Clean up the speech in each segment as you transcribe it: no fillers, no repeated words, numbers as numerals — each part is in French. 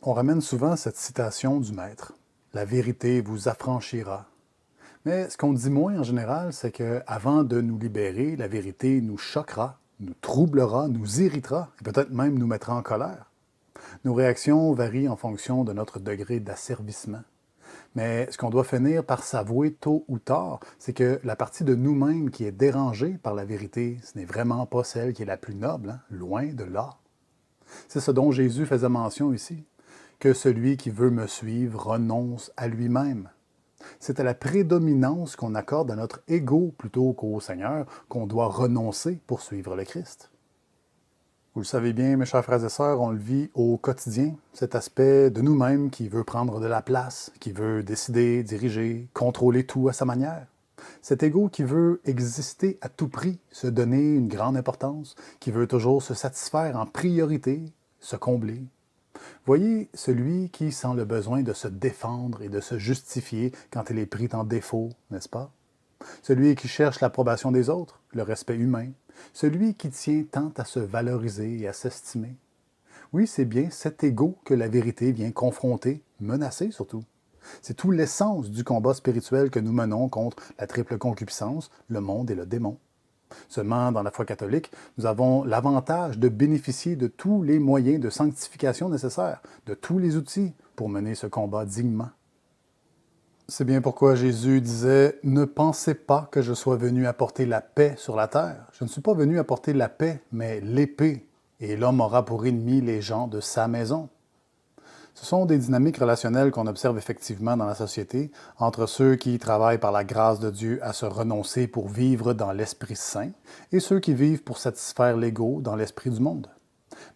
On ramène souvent cette citation du maître. La vérité vous affranchira. Mais ce qu'on dit moins en général, c'est qu'avant de nous libérer, la vérité nous choquera, nous troublera, nous irritera et peut-être même nous mettra en colère. Nos réactions varient en fonction de notre degré d'asservissement. Mais ce qu'on doit finir par s'avouer tôt ou tard, c'est que la partie de nous-mêmes qui est dérangée par la vérité, ce n'est vraiment pas celle qui est la plus noble, loin de là. C'est ce dont Jésus faisait mention ici, que celui qui veut me suivre renonce à lui-même. C'est à la prédominance qu'on accorde à notre ego plutôt qu'au Seigneur qu'on doit renoncer pour suivre le Christ. Vous le savez bien, mes chers frères et sœurs, on le vit au quotidien, cet aspect de nous-mêmes qui veut prendre de la place, qui veut décider, diriger, contrôler tout à sa manière. Cet ego qui veut exister à tout prix, se donner une grande importance, qui veut toujours se satisfaire en priorité, se combler. Voyez celui qui sent le besoin de se défendre et de se justifier quand il est pris en défaut, n'est-ce pas? Celui qui cherche l'approbation des autres, le respect humain. Celui qui tient tant à se valoriser et à s'estimer. Oui, c'est bien cet ego que la vérité vient confronter, menacer surtout. C'est tout l'essence du combat spirituel que nous menons contre la triple concupiscence, le monde et le démon. Seulement, dans la foi catholique, nous avons l'avantage de bénéficier de tous les moyens de sanctification nécessaires, de tous les outils pour mener ce combat dignement. C'est bien pourquoi Jésus disait « Ne pensez pas que je sois venu apporter la paix sur la terre. Je ne suis pas venu apporter la paix, mais l'épée, et l'homme aura pour ennemi les gens de sa maison. » Ce sont des dynamiques relationnelles qu'on observe effectivement dans la société entre ceux qui travaillent par la grâce de Dieu à se renoncer pour vivre dans l'Esprit Saint et ceux qui vivent pour satisfaire l'ego dans l'esprit du monde.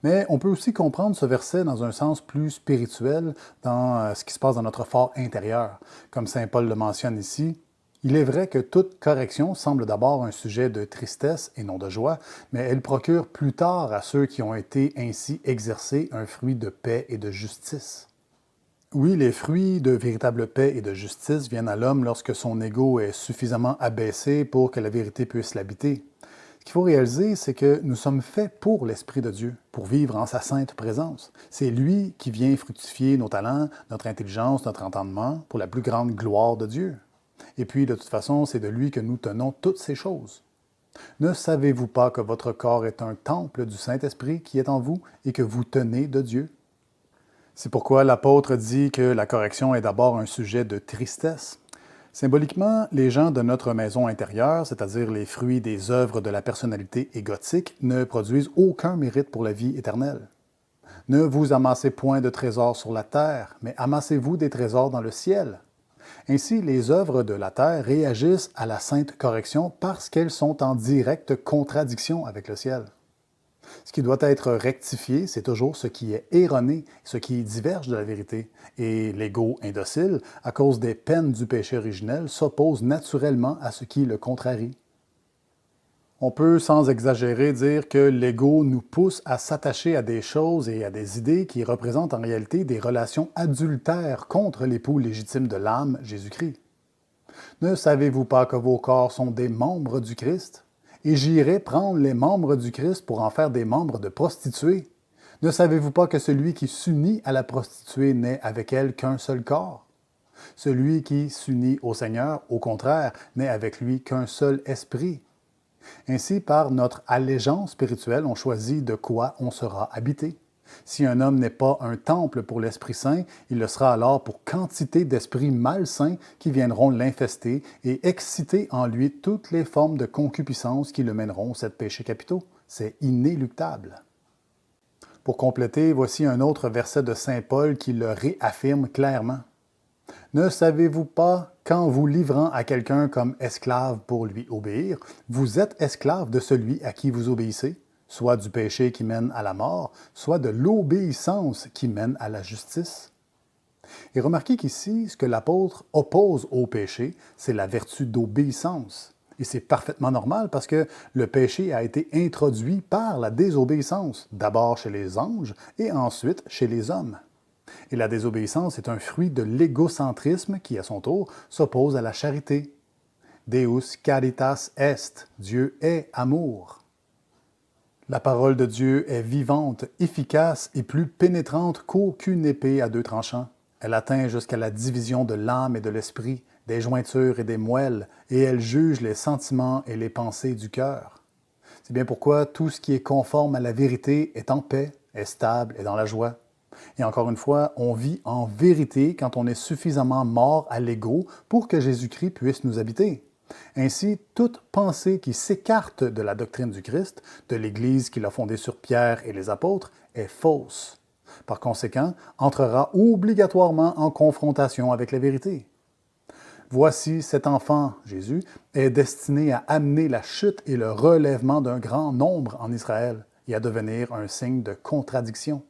Mais on peut aussi comprendre ce verset dans un sens plus spirituel, dans ce qui se passe dans notre fort intérieur. Comme saint Paul le mentionne ici, il est vrai que toute correction semble d'abord un sujet de tristesse et non de joie, mais elle procure plus tard à ceux qui ont été ainsi exercés un fruit de paix et de justice. Oui, les fruits de véritable paix et de justice viennent à l'homme lorsque son ego est suffisamment abaissé pour que la vérité puisse l'habiter. Ce qu'il faut réaliser, c'est que nous sommes faits pour l'Esprit de Dieu, pour vivre en sa sainte présence. C'est lui qui vient fructifier nos talents, notre intelligence, notre entendement, pour la plus grande gloire de Dieu. Et puis, de toute façon, c'est de lui que nous tenons toutes ces choses. Ne savez-vous pas que votre corps est un temple du Saint-Esprit qui est en vous et que vous tenez de Dieu? C'est pourquoi l'apôtre dit que la correction est d'abord un sujet de tristesse. Symboliquement, les gens de notre maison intérieure, c'est-à-dire les fruits des œuvres de la personnalité égotique, ne produisent aucun mérite pour la vie éternelle. Ne vous amassez point de trésors sur la terre, mais amassez-vous des trésors dans le ciel. Ainsi, les œuvres de la terre réagissent à la sainte correction parce qu'elles sont en directe contradiction avec le ciel. Ce qui doit être rectifié, c'est toujours ce qui est erroné, ce qui diverge de la vérité. Et l'ego indocile, à cause des peines du péché originel, s'oppose naturellement à ce qui le contrarie. On peut, sans exagérer, dire que l'ego nous pousse à s'attacher à des choses et à des idées qui représentent en réalité des relations adultères contre l'époux légitime de l'âme, Jésus-Christ. Ne savez-vous pas que vos corps sont des membres du Christ? Et j'irai prendre les membres du Christ pour en faire des membres de prostituées. Ne savez-vous pas que celui qui s'unit à la prostituée n'est avec elle qu'un seul corps? Celui qui s'unit au Seigneur, au contraire, n'est avec lui qu'un seul esprit. Ainsi, par notre allégeance spirituelle, on choisit de quoi on sera habité. Si un homme n'est pas un temple pour l'Esprit Saint, il le sera alors pour quantité d'esprits malsains qui viendront l'infester et exciter en lui toutes les formes de concupiscence qui le mèneront aux 7 péchés capitaux. C'est inéluctable. Pour compléter, voici un autre verset de saint Paul qui le réaffirme clairement. Ne savez-vous pas qu'en vous livrant à quelqu'un comme esclave pour lui obéir, vous êtes esclave de celui à qui vous obéissez, soit du péché qui mène à la mort, soit de l'obéissance qui mène à la justice? Et remarquez qu'ici, ce que l'apôtre oppose au péché, c'est la vertu d'obéissance. Et c'est parfaitement normal parce que le péché a été introduit par la désobéissance, d'abord chez les anges et ensuite chez les hommes. Et la désobéissance est un fruit de l'égocentrisme qui, à son tour, s'oppose à la charité. Deus caritas est, Dieu est amour. La parole de Dieu est vivante, efficace et plus pénétrante qu'aucune épée à deux tranchants. Elle atteint jusqu'à la division de l'âme et de l'esprit, des jointures et des moelles, et elle juge les sentiments et les pensées du cœur. C'est bien pourquoi tout ce qui est conforme à la vérité est en paix, est stable et dans la joie. Et encore une fois, on vit en vérité quand on est suffisamment mort à l'ego pour que Jésus-Christ puisse nous habiter. Ainsi, toute pensée qui s'écarte de la doctrine du Christ, de l'Église qu'il a fondée sur Pierre et les apôtres, est fausse. Par conséquent, entrera obligatoirement en confrontation avec la vérité. Voici, cet enfant, Jésus, est destiné à amener la chute et le relèvement d'un grand nombre en Israël et à devenir un signe de contradiction.